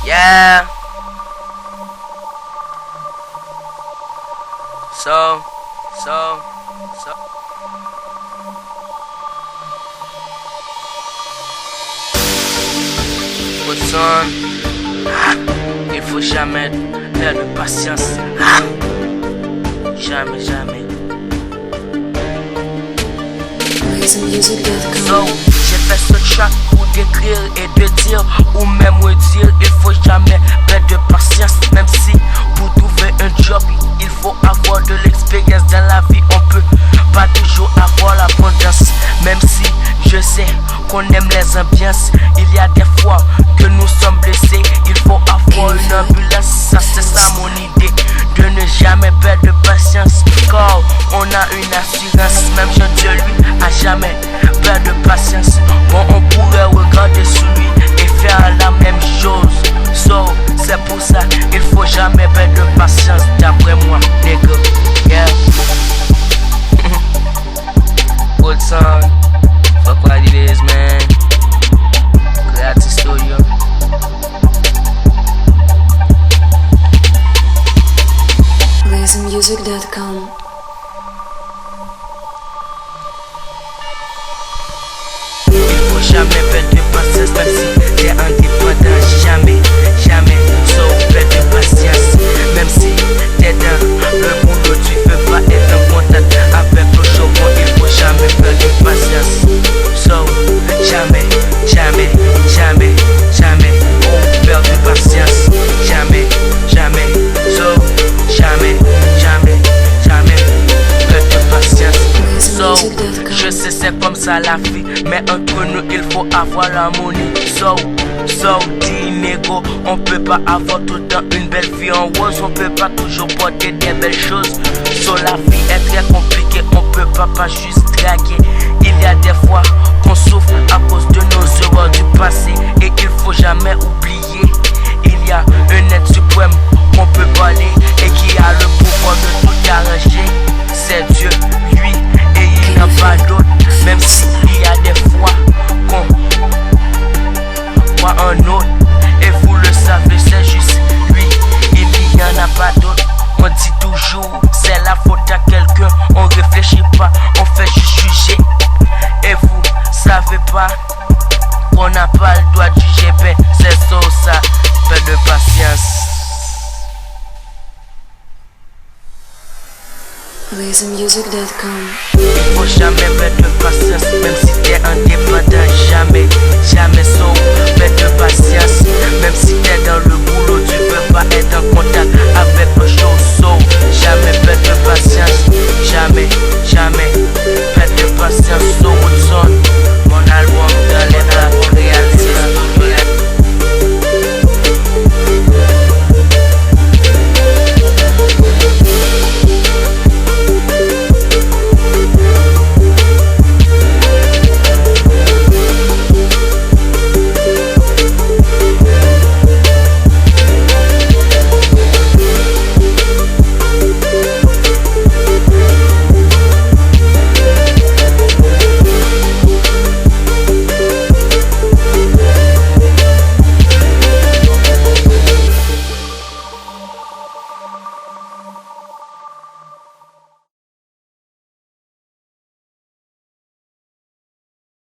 Yeah. So. Son, il faut jamais perdre de patience. Jamais. So, j'ai fait ce track pour décrire et de dire, ou même redire, il faut jamais perdre de patience. Même si pour trouver un job, il faut avoir de l'expérience dans la vie. On peut pas toujours avoir l'abondance. Même si je sais qu'on aime les ambiances, il y a des fois que nous sommes blessés. Il faut avoir une ambulance, ça c'est ça mon idée. De ne jamais perdre de patience, car on a une assurance. Même Jean-Dieu lui a jamais perdre de patience. Bon, on pourrait regarder sous lui et faire la même chose. So, c'est pour ça il faut jamais perdre de patience. D'après moi, nigga, yeah. Old song, fuck what it is, man. Creative Studio. LazyMusic.com. Il faut jamais perdre de patience, même si t'es indépendant. Jamais, so perdre de patience. Même si t'es dans le boulot, tu peux pas être en contact avec le chômeur. Il faut jamais perdre de patience. So jamais, oh, perdre de patience. Jamais, so jamais, perdre de patience. So, je sais c'est comme ça la vie, mais entre nous il faut avoir l'harmonie. So, dis négo, on peut pas avoir tout le temps une belle vie en rose. On peut pas toujours porter des belles choses. So, la vie est très compliquée, on peut pas juste draguer. Il y a des fois qu'on souffre à cause de nos erreurs du passé, et il faut jamais oublier. Il y a un être suprême qu'on peut parler et qui a le pouvoir de tout arranger. C'est Dieu, lui, et il n'y a pas d'autre. Même s'il y a des fois qu'on voit un autre, et vous le savez, c'est juste lui, il n'y en a pas d'autre. On dit toujours, c'est la faute à quelqu'un. On réfléchit pas, on fait juste juger. Et vous savez pas qu'on n'a pas le droit de juger. Ben, c'est ça, peu de patience. LazyMusic.com. Il faut jamais perdre de patience, même si t'es indépendant. Jamais, so perdre de patience.